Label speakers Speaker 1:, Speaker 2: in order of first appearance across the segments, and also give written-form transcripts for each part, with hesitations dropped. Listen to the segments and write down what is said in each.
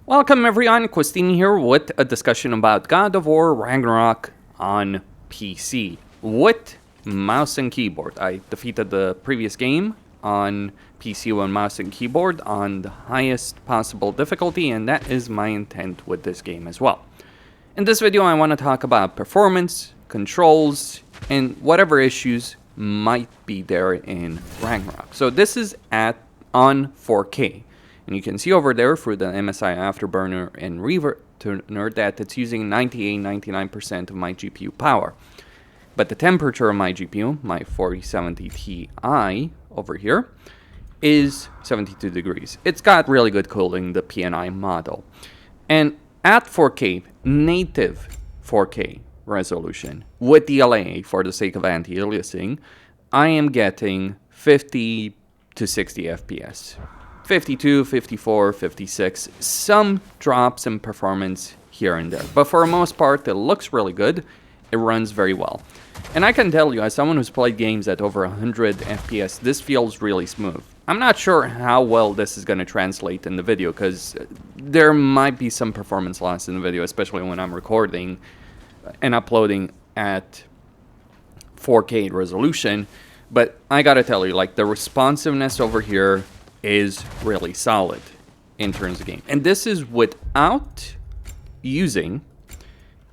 Speaker 1: Welcome everyone, Christine here with a discussion about God of War Ragnarok on PC with mouse and keyboard. I defeated the previous game on PC with mouse and keyboard on the highest possible difficulty, and that is my intent with this game as well. In this video I want to talk about performance, controls, and whatever issues might be there in Ragnarok. So this is on 4K. And you can see over there through the MSI Afterburner and Reverter that it's using 98-99% of my GPU power. But the temperature of my GPU, my 4070 Ti over here, is 72 degrees. It's got really good cooling, the PNI model. And at 4K, native 4K resolution, with the DLA for the sake of anti-aliasing, I am getting 50 to 60 FPS. 52, 54, 56, some drops in performance here and there. But for the most part, it looks really good. It runs very well. And I can tell you, as someone who's played games at over 100 FPS, this feels really smooth. I'm not sure how well this is going to translate in the video, because there might be some performance loss in the video, especially when I'm recording and uploading at 4K resolution. But I gotta tell you, like, the responsiveness over here is really solid in terms of game. And this is without using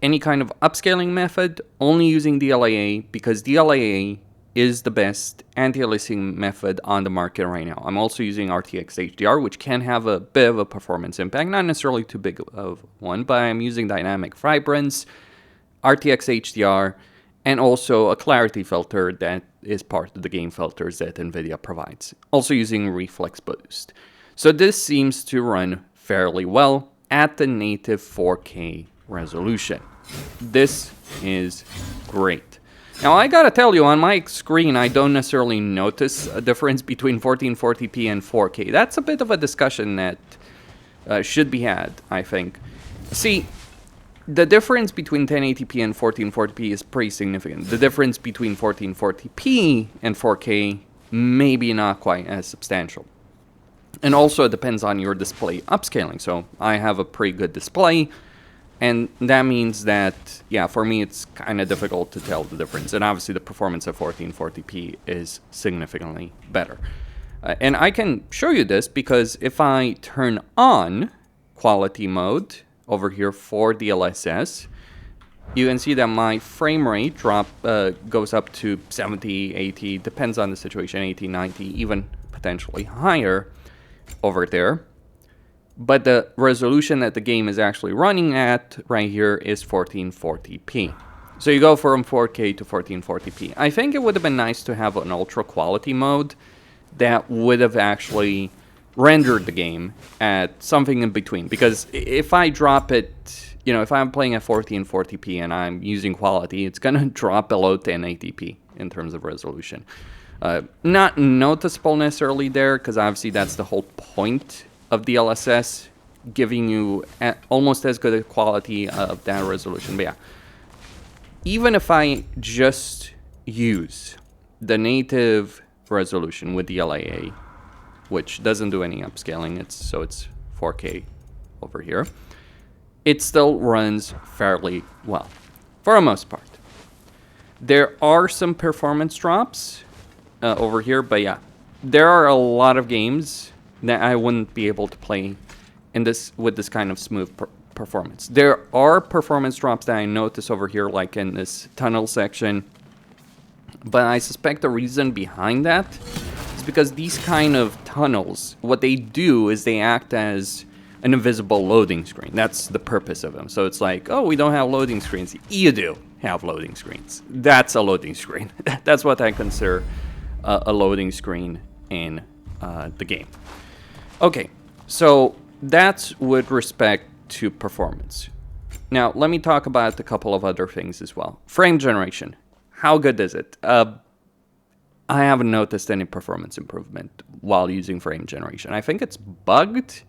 Speaker 1: any kind of upscaling method, only using DLAA, because DLAA is the best anti-aliasing method on the market right now. I'm also using RTX HDR, which can have a bit of a performance impact, not necessarily too big of one, but I'm using dynamic vibrance, RTX HDR, and also a clarity filter that is part of the game filters that NVIDIA provides. Also using Reflex Boost. So this seems to run fairly well at the native 4K resolution. This is great. Now I gotta tell you, on my screen I don't necessarily notice a difference between 1440p and 4K. That's a bit of a discussion that should be had, I think. See, the difference between 1080p and 1440p is pretty significant. The difference between 1440p and 4K maybe not quite as substantial. And also it depends on your display upscaling. So I have a pretty good display, and that means that, yeah, for me it's kind of difficult to tell the difference. And obviously the performance of 1440p is significantly better. And I can show you this because if I turn on quality mode over here for DLSS, you can see that my frame rate goes up to 70, 80, depends on the situation, 80, 90, even potentially higher over there. But the resolution that the game is actually running at right here is 1440p. So you go from 4K to 1440p. I think it would have been nice to have an ultra quality mode that would have actually rendered the game at something in between, because if I drop it, you know, if I'm playing at 1440p and I'm using quality, it's gonna drop below 1080p in terms of resolution. Not noticeable necessarily there, because obviously that's the whole point of DLSS, giving you almost as good a quality of that resolution. But yeah, even if I just use the native resolution with DLAA, which doesn't do any upscaling, it's 4K over here, it still runs fairly well, for the most part. There are some performance drops over here, but yeah, there are a lot of games that I wouldn't be able to play with this kind of smooth performance. There are performance drops that I notice over here, like in this tunnel section, but I suspect the reason behind that is because these kind of tunnels, what they do is they act as an invisible loading screen. That's the purpose of them. So it's like, oh, we don't have loading screens. You do have loading screens. That's a loading screen. That's what I consider a loading screen in the game. Okay, so that's with respect to performance. Now, let me talk about a couple of other things as well. Frame generation. How good is it? I haven't noticed any performance improvement while using frame generation. I think it's bugged.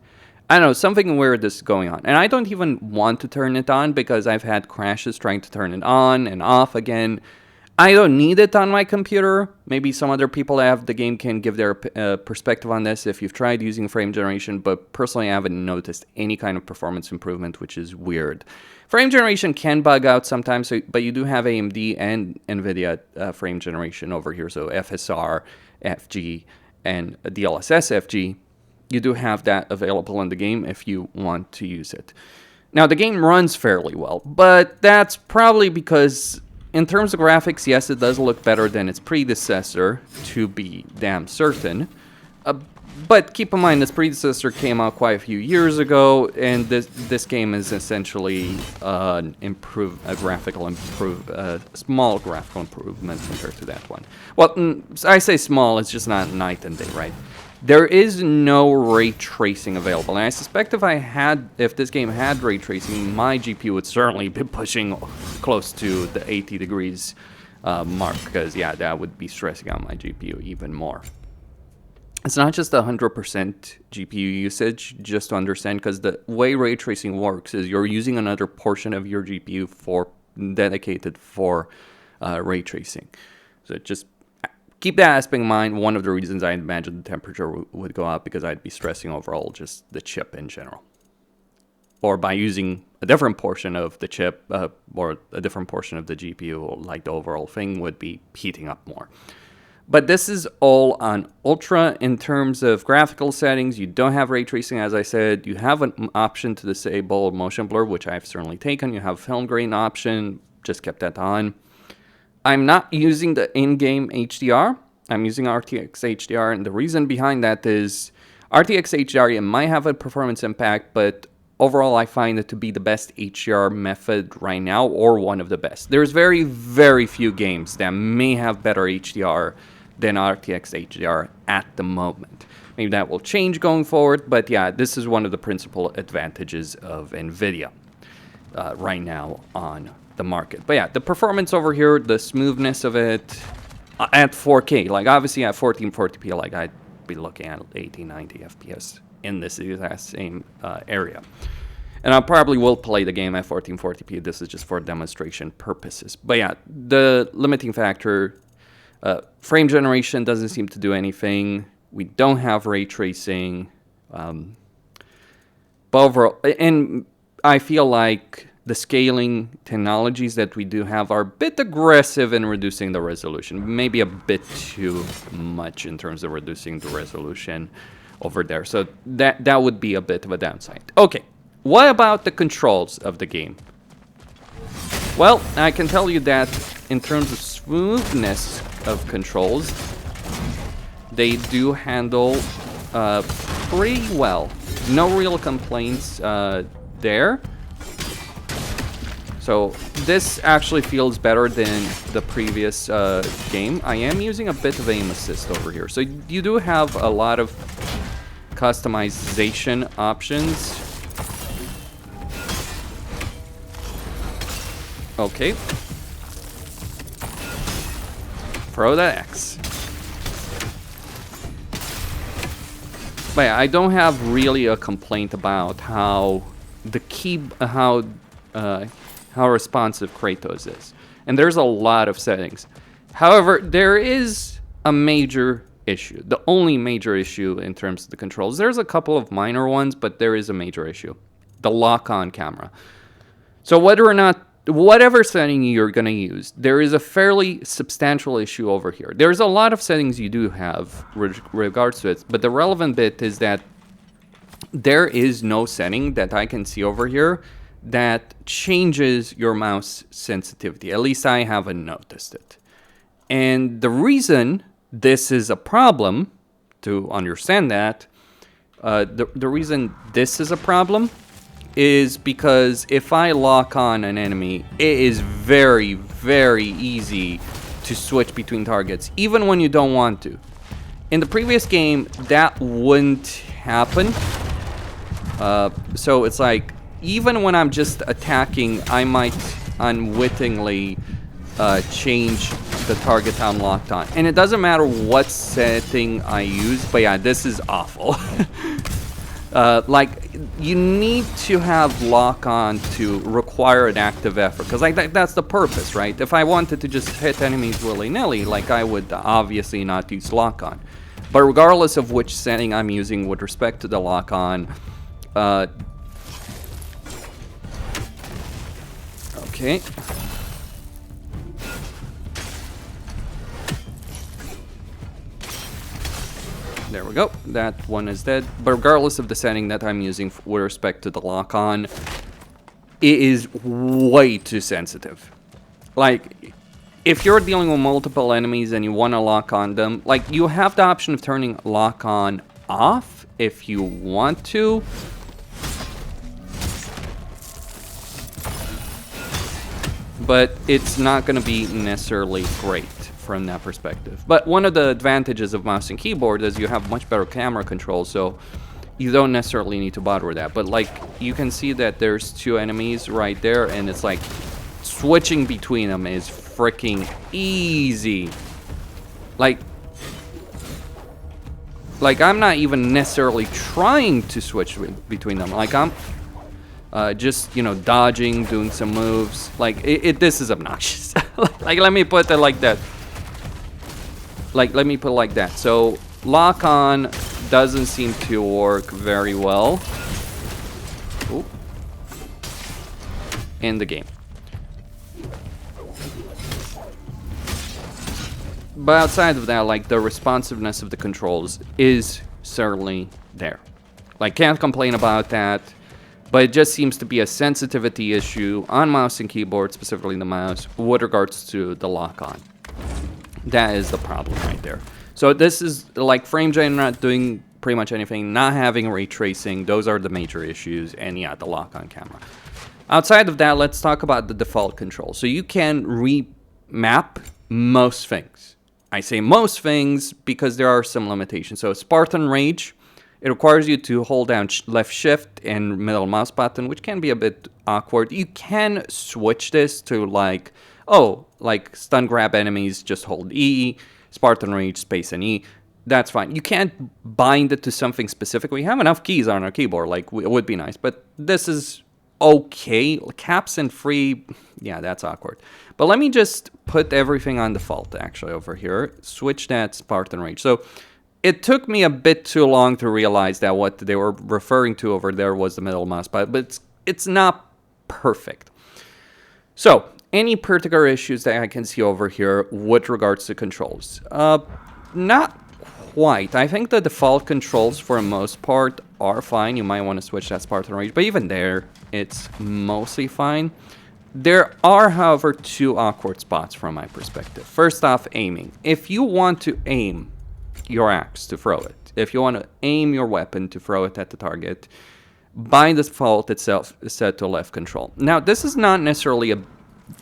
Speaker 1: I don't know, something weird is going on. And I don't even want to turn it on because I've had crashes trying to turn it on and off again. I don't need it on my computer. Maybe some other people that have the game can give their perspective on this if you've tried using frame generation, but personally I haven't noticed any kind of performance improvement, which is weird. Frame generation can bug out sometimes, but you do have AMD and NVIDIA frame generation over here, so FSR, FG, and DLSS FG. You do have that available in the game if you want to use it. Now, the game runs fairly well, but that's probably because in terms of graphics, yes, it does look better than its predecessor, to be damn certain. But keep in mind, this predecessor came out quite a few years ago, and this game is essentially a small graphical improvement compared to that one. Well, I say small, it's just not night and day, right? There is no ray tracing available, and I suspect if this game had ray tracing, my GPU would certainly be pushing close to the 80 degrees mark, because yeah, that would be stressing out my GPU even more. It's not just 100% GPU usage, just to understand, because the way ray tracing works is you're using another portion of your GPU dedicated for ray tracing. So just keep that aspect in mind. One of the reasons I imagine the temperature would go up, because I'd be stressing overall just the chip in general. Or by using a different portion of the chip or a different portion of the GPU, like the overall thing would be heating up more. But this is all on Ultra. In terms of graphical settings, you don't have ray tracing, as I said. You have an option to disable motion blur, which I've certainly taken. You have film grain option, just kept that on. I'm not using the in-game HDR. I'm using RTX HDR, and the reason behind that is RTX HDR, it might have a performance impact, but overall I find it to be the best HDR method right now, or one of the best. There's very, very few games that may have better HDR than RTX HDR at the moment. Maybe that will change going forward, but yeah, this is one of the principal advantages of NVIDIA right now on the market. But yeah, the performance over here, the smoothness of it at 4K, like obviously at 1440p, like I'd be looking at 80, 90 FPS in this exact same area. And I probably will play the game at 1440p. This is just for demonstration purposes. But yeah, the limiting factor, frame generation doesn't seem to do anything. We don't have ray tracing. But overall, and I feel like the scaling technologies that we do have are a bit aggressive in reducing the resolution. Maybe a bit too much in terms of reducing the resolution over there. So that would be a bit of a downside. Okay, what about the controls of the game? Well, I can tell you that in terms of smoothness of controls, they do handle pretty well. No real complaints there. So this actually feels better than the previous game. I am using a bit of aim assist over here. So you do have a lot of customization options. Okay. Throw the X. But yeah, I don't have really a complaint about how how responsive Kratos is. And there's a lot of settings. However, there is a major issue. The only major issue in terms of the controls. There's a couple of minor ones, but there is a major issue. The lock-on camera. So whatever setting you're going to use, there is a fairly substantial issue over here. There's a lot of settings you do have with regards to it, but the relevant bit is that there is no setting that I can see over here that changes your mouse sensitivity. At least I haven't noticed it. And the reason this is a problem, to understand that, the reason this is a problem is because if I lock on an enemy, it is very, very easy to switch between targets, even when you don't want to. In the previous game, that wouldn't happen. So it's like, even when I'm just attacking, I might unwittingly change the target I'm locked on. And it doesn't matter what setting I use, but yeah, this is awful. Like, you need to have lock on to require an active effort, because like that's the purpose, right? If I wanted to just hit enemies willy-nilly, like I would obviously not use lock on. But regardless of which setting I'm using with respect to the lock on, okay. There we go. That one is dead. But regardless of the setting that I'm using with respect to the lock-on, it is way too sensitive. Like, if you're dealing with multiple enemies and you want to lock on them, like, you have the option of turning lock-on off if you want to. But it's not going to be necessarily great from that perspective. But one of the advantages of mouse and keyboard is you have much better camera control, so you don't necessarily need to bother with that. But like, you can see that there's two enemies right there, and it's like switching between them is freaking easy. Like I'm not even necessarily trying to switch between them. Like I'm just, you know, dodging, doing some moves. Like this is obnoxious. Like, let me put it like that. Like, let me put it like that. So, lock-on doesn't seem to work very well. Ooh. In the game. But outside of that, like, the responsiveness of the controls is certainly there. Like, can't complain about that. But it just seems to be a sensitivity issue on mouse and keyboard, specifically the mouse, with regards to the lock-on. That is the problem right there. So this is like frame gen not doing pretty much anything, not having ray tracing. Those are the major issues, and yeah, the lock-on camera. Outside of that, let's talk about the default control. So you can remap most things. I say most things because there are some limitations. So Spartan Rage, it requires you to hold down left shift and middle mouse button, which can be a bit awkward. You can switch this to like, oh, like stun grab enemies, just hold E, Spartan Rage, space and E. That's fine. You can't bind it to something specific. We have enough keys on our keyboard, like it would be nice, but this is okay. Caps and free, yeah, that's awkward. But let me just put everything on default actually over here. Switch that Spartan Rage. So it took me a bit too long to realize that what they were referring to over there was the middle mouse button, but it's not perfect. So, any particular issues that I can see over here with regards to controls? Not quite. I think the default controls for the most part are fine. You might want to switch that Spartan Rage, but even there, it's mostly fine. There are, however, two awkward spots from my perspective. First off, aiming. If you want to aim your axe to throw it, if you want to aim your weapon to throw it at the target, by default itself is set to left control. Now, this is not necessarily a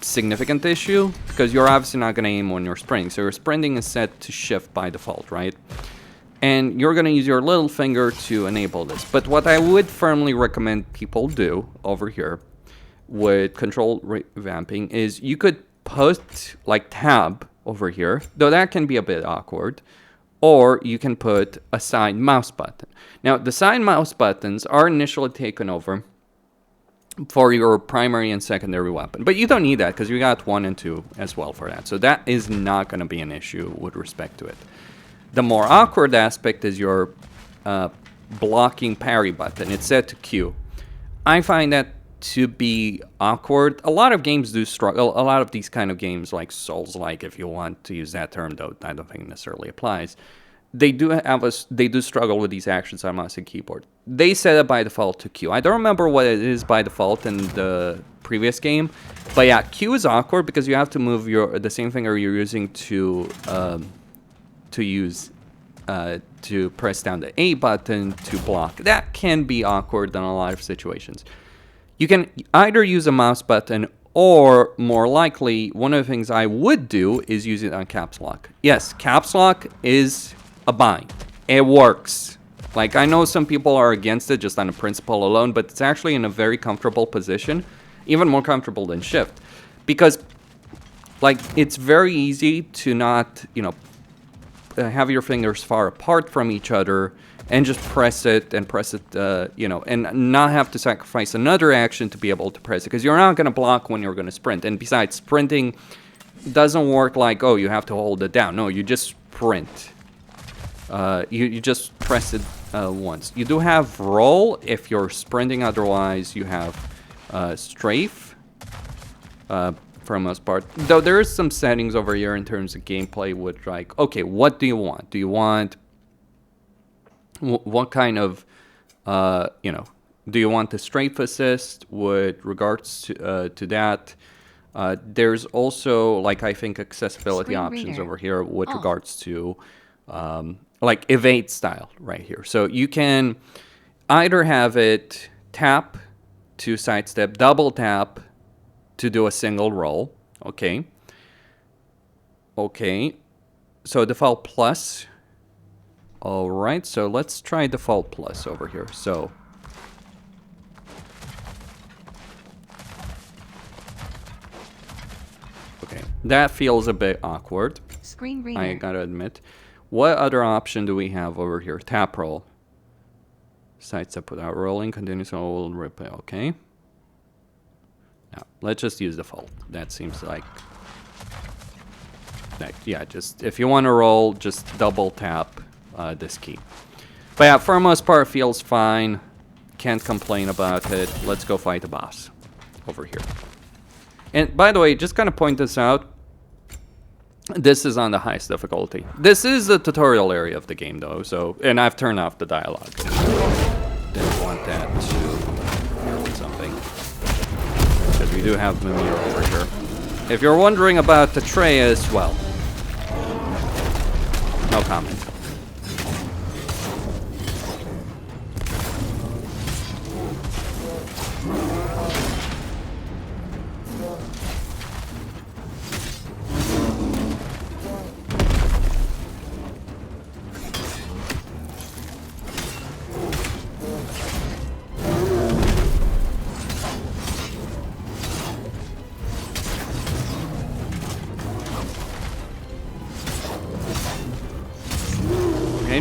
Speaker 1: significant issue because you're obviously not going to aim when you're sprinting. So your sprinting is set to shift by default, right? And you're going to use your little finger to enable this. But what I would firmly recommend people do over here with control revamping is you could put like tab over here, though that can be a bit awkward, or you can put a side mouse button. Now, the side mouse buttons are initially taken over for your primary and secondary weapon, but you don't need that because you got 1 and 2 as well for that. So that is not going to be an issue with respect to it. The more awkward aspect is your blocking parry button. It's set to Q. I find that to be awkward. A lot of games do struggle. A lot of these kind of games, like Souls-like, if you want to use that term, though I don't think it necessarily applies, they do struggle with these actions on mouse and keyboard. They set it by default to Q. I don't remember what it is by default in the previous game, but yeah, Q is awkward because you have to move the same finger you're using to press down the A button to block. That can be awkward in a lot of situations. You can either use a mouse button, or more likely, one of the things I would do is use it on caps lock. Yes, caps lock is a bind. It works. Like, I know some people are against it just on a principle alone, but it's actually in a very comfortable position, even more comfortable than shift, because like it's very easy to not, have your fingers far apart from each other and just press it and press it, you know, and not have to sacrifice another action to be able to press it, because you're not going to block when you're going to sprint. And besides, sprinting doesn't work like, oh, you have to hold it down. No, you just sprint. You just press it once. You do have roll if you're sprinting. Otherwise, you have strafe for the most part. Though there is some settings over here in terms of gameplay with like, okay, what do you want? Do you want what kind of, you know, do you want the strafe assist with regards to that? There's also, like, I think accessibility options over here with regards to, like, evade style right here. So you can either have it tap to sidestep, double tap to do a single roll. Okay. Okay. So default plus. All right. So let's try default plus over here. So. Okay. That feels a bit awkward.
Speaker 2: Screen reader.
Speaker 1: I gotta admit. What other option do we have over here? Tap roll. Sidestep without rolling. Continuous roll. Replay. Okay. Now, let's just use default. That seems like... yeah, just... if you want to roll, just double tap this key. But yeah, for the most part, feels fine. Can't complain about it. Let's go fight the boss over here. And by the way, just kind of point this out. This is on the highest difficulty. This is the tutorial area of the game, though. So, and I've turned off the dialogue. Didn't want that to ruin something. Because we do have Mimir over here. If you're wondering about Atreus, well, no comment.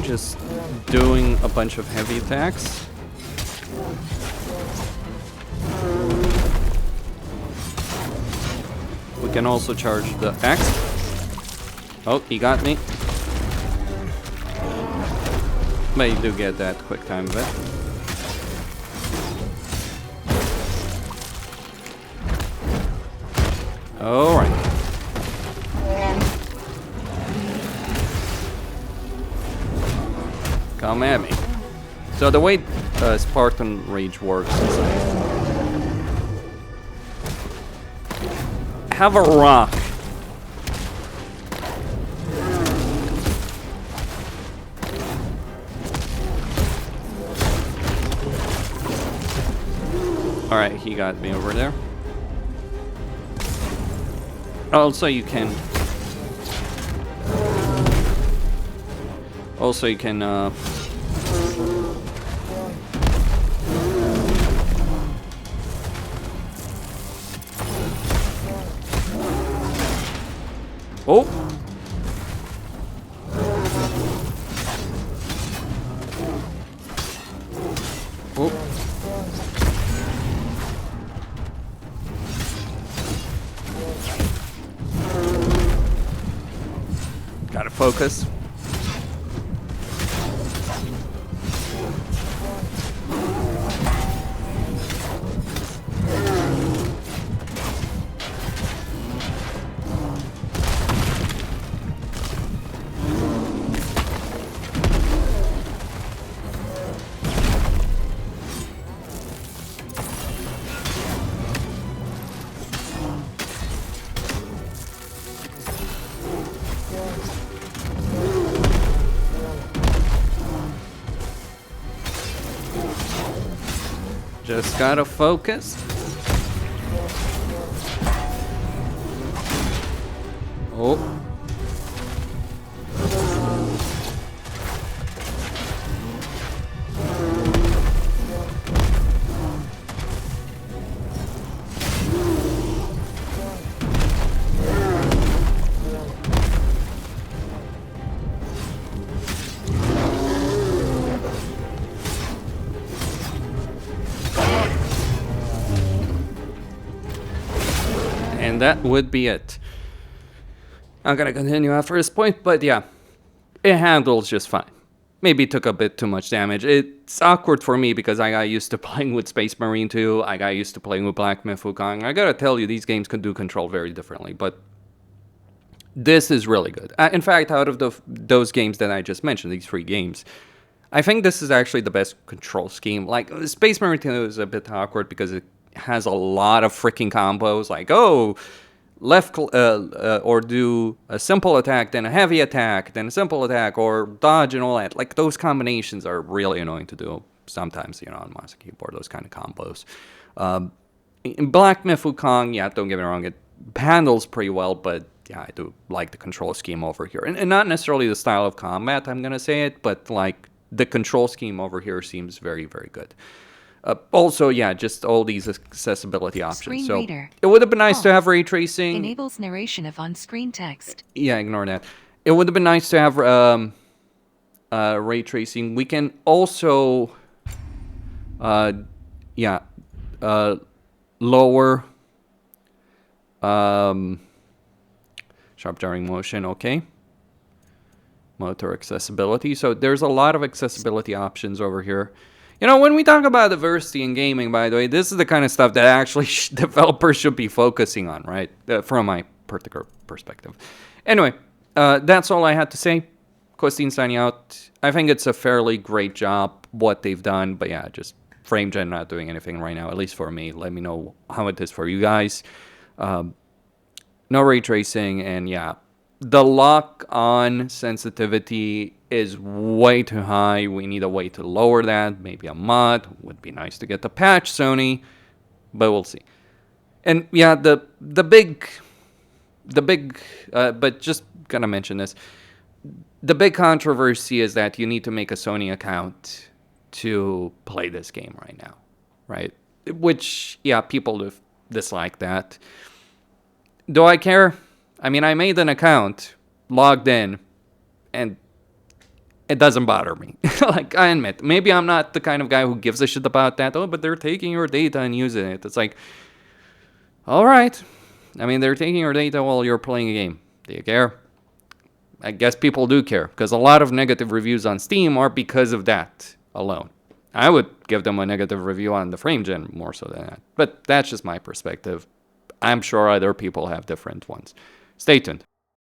Speaker 1: Just doing a bunch of heavy attacks. We can also charge the axe. Oh, he got me. But you do get that quick time of it. Alright. Come at me. So the way Spartan Rage works is like, have a rock. Alright, he got me over there. Also, you can... Also, you can, oh! Oh! Gotta focus. Just gotta focus. Oh. And that would be it. I'm gonna continue after this point, but yeah, it handles just fine. Maybe took a bit too much damage. It's awkward for me because I got used to playing with Space Marine 2. I got used to playing with Black Myth Wukong. I gotta tell you, these games can do control very differently, but this is really good. In fact, out of those games that I just mentioned, these 3 games, I think this is actually the best control scheme. Like, Space Marine 2 is a bit awkward because it has a lot of freaking combos. Like, oh, left or do a simple attack, then a heavy attack, then a simple attack, or dodge and all that. Like, those combinations are really annoying to do sometimes, on mouse and keyboard, those kind of combos. In Black Myth Wukong, yeah, don't get me wrong, it handles pretty well, but yeah, I do like the control scheme over here. And not necessarily the style of combat, I'm going to say it, but like the control scheme over here seems very, very good. Also, yeah, just all these accessibility options.
Speaker 2: Screen
Speaker 1: so
Speaker 2: reader.
Speaker 1: it would have been nice to have ray tracing.
Speaker 2: Enables narration of on-screen text.
Speaker 1: Yeah, ignore that. It would have been nice to have ray tracing. We can also, lower sharp jarring motion. Okay. Motor accessibility. So there's a lot of accessibility options over here. When we talk about diversity in gaming, by the way, this is the kind of stuff that actually developers should be focusing on, right? From my particular perspective. Anyway, that's all I had to say. Costin signing out. I think it's a fairly great job, what they've done. But yeah, just frame gen not doing anything right now, at least for me. Let me know how it is for you guys. No ray tracing, and yeah. The lock-on sensitivity is way too high. We need a way to lower that. Maybe a mod. Would be nice to get the patch, Sony. But we'll see. And yeah, the big, but just gonna mention this. The big controversy is that you need to make a Sony account to play this game right now, right? Which, yeah, people dislike that. Do I care? I mean, I made an account, logged in, and it doesn't bother me. Like, I admit, maybe I'm not the kind of guy who gives a shit about that. Oh, but they're taking your data and using it. It's like, all right. I mean, they're taking your data while you're playing a game. Do you care? I guess people do care, because a lot of negative reviews on Steam are because of that alone. I would give them a negative review on the frame gen more so than that. But that's just my perspective. I'm sure other people have different ones. Stay tuned.